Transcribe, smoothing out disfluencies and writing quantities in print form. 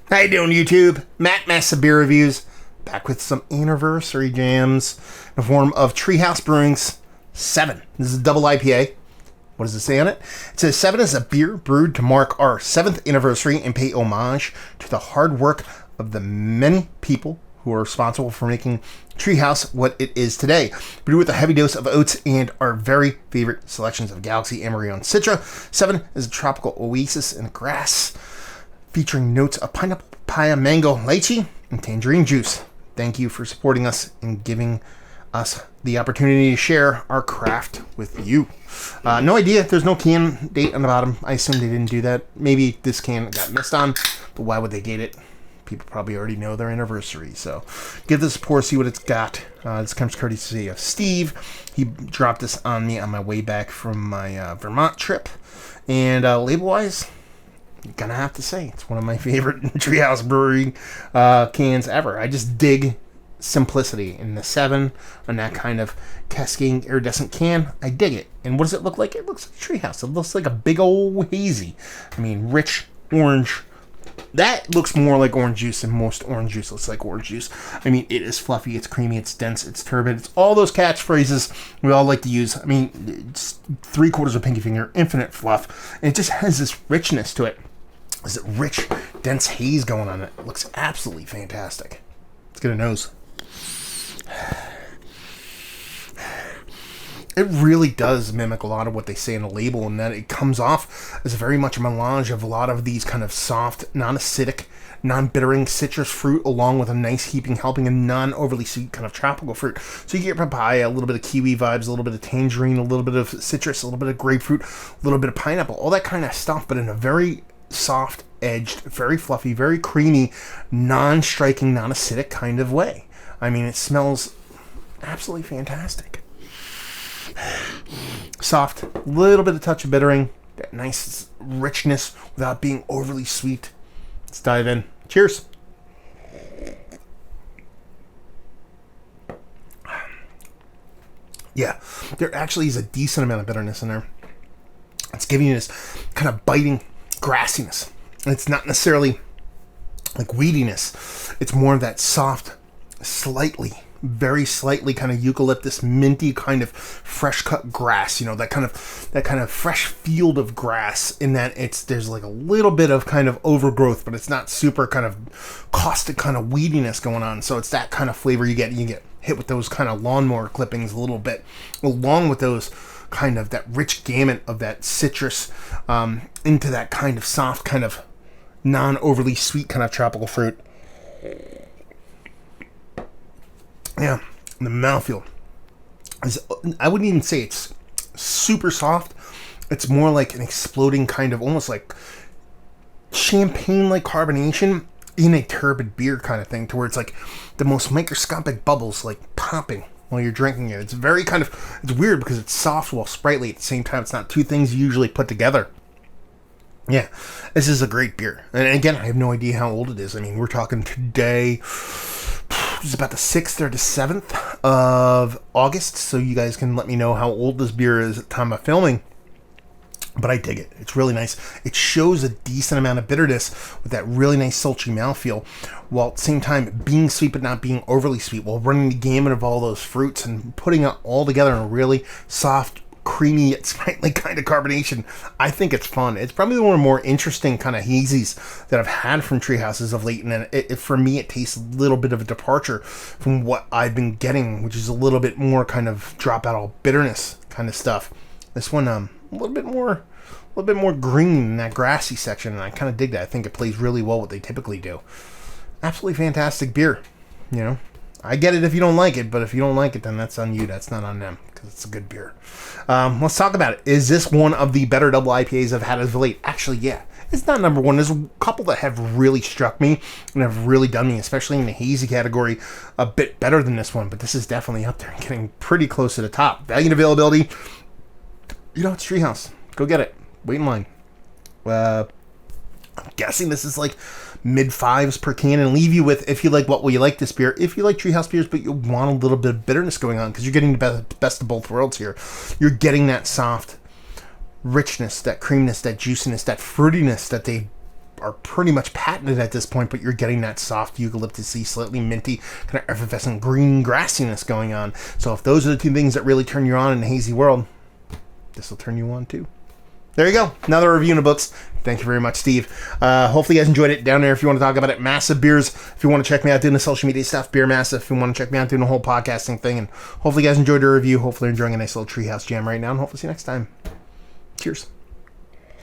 How you doing, YouTube? Matt Massa Beer Reviews, back with some anniversary jams in the form of Treehouse Brewing's 7. This is a double IPA. What does it say on it? It says 7 is a beer brewed to mark our 7th anniversary and pay homage to the hard work of the many people who are responsible for making Treehouse what it is today. Brewed with a heavy dose of oats and our very favorite selections of Galaxy, Amarillo, and Citra, 7 is a tropical oasis in grass, featuring notes of pineapple, papaya, mango, lychee, and tangerine juice. Thank you for supporting us and giving us the opportunity to share our craft with you. No idea if there's no can date on the bottom. I assume they didn't do that. Maybe this can got missed on, but why would they date it? People probably already know their anniversary, so give this a pour, see what it's got. This comes courtesy of Steve. He dropped this on me on my way back from my Vermont trip, and label-wise, gonna have to say it's one of my favorite Treehouse Brewery cans ever. I just dig simplicity in the 7 on that kind of cascading iridescent can. I dig it. And what does it look like? It looks like Treehouse. It looks like a big old hazy. I mean, rich orange. That looks more like orange juice than most orange juice looks like orange juice. I mean, it is fluffy, it's creamy, it's dense, it's turbid. It's all those catchphrases we all like to use. I mean, it's 3/4 of pinky finger, infinite fluff. And it just has this richness to it. There's a rich, dense haze going on it. It looks absolutely fantastic. Let's get a nose. It really does mimic a lot of what they say in the label, and that it comes off as very much a melange of a lot of these kind of soft, non-acidic, non-bittering citrus fruit, along with a nice heaping helping of non-overly sweet kind of tropical fruit. So you get papaya, a little bit of kiwi vibes, a little bit of tangerine, a little bit of citrus, a little bit of grapefruit, a little bit of pineapple, all that kind of stuff, but in a very soft edged, very fluffy, very creamy, non-striking, non-acidic kind of way. I mean, it smells absolutely fantastic. Soft, little bit of touch of bittering, that nice richness without being overly sweet. Let's dive in. Cheers. Yeah, there actually is a decent amount of bitterness in there. It's giving you this kind of biting grassiness. It's not necessarily like weediness. It's more of that soft, very slightly kind of eucalyptus, minty kind of fresh cut grass. You know, that kind of fresh field of grass. In that there's like a little bit of kind of overgrowth, but it's not super kind of caustic kind of weediness going on. So it's that kind of flavor you get. You get hit with those kind of lawnmower clippings a little bit, along with those kind of that rich gamut of that citrus into that kind of soft, kind of non-overly sweet kind of tropical fruit. Yeah, the mouthfeel is, I wouldn't even say it's super soft. It's more like an exploding kind of, almost like champagne-like carbonation in a turbid beer kind of thing, to where it's like the most microscopic bubbles like popping while you're drinking it. It's very kind of, it's weird because it's soft while sprightly at the same time. It's not two things you usually put together. Yeah, this is a great beer. And again, I have no idea how old it is. I mean, we're talking today, it's about the 6th or the 7th of August, so you guys can let me know how old this beer is at the time of filming. But I dig it. It's really nice. It shows a decent amount of bitterness with that really nice sultry mouthfeel, while at the same time being sweet but not being overly sweet, while running the gamut of all those fruits and putting it all together in a really soft, creamy, yet sprightly kind of carbonation. I think it's fun. It's probably one of the more interesting kind of hazies that I've had from Treehouses of late, and for me it tastes a little bit of a departure from what I've been getting, which is a little bit more kind of drop out all bitterness kind of stuff. This one a little bit more green in that grassy section, and I kind of dig that. I think it plays really well what they typically do. Absolutely fantastic beer. You know, I get it if you don't like it, but if you don't like it, then that's on you. That's not on them, because it's a good beer. Let's talk about it. Is this one of the better double IPAs I've had as of late? Actually, yeah. It's not number one. There's a couple that have really struck me and have really done me, especially in the hazy category, a bit better than this one. But this is definitely up there and getting pretty close to the top. Value and availability. You know, it's Treehouse. Go get it. Wait in line. I'm guessing this is like mid-5s per can, and leave you with, if you like what will you like this beer, if you like Treehouse beers but you want a little bit of bitterness going on, because you're getting the best of both worlds here. You're getting that soft richness, that creaminess, that juiciness, that fruitiness that they are pretty much patented at this point, but you're getting that soft eucalyptus-y, slightly minty, kind of effervescent green grassiness going on. So if those are the two things that really turn you on in the hazy world, this will turn you on too. There you go. Another review in the books. Thank you very much, Steve. Hopefully you guys enjoyed it. Down there, if you want to talk about it, Massive Beers. If you want to check me out doing the social media stuff, Beer Massive. If you want to check me out doing the whole podcasting thing. And hopefully you guys enjoyed the review. Hopefully you're enjoying a nice little treehouse jam right now. And hopefully see you next time. Cheers.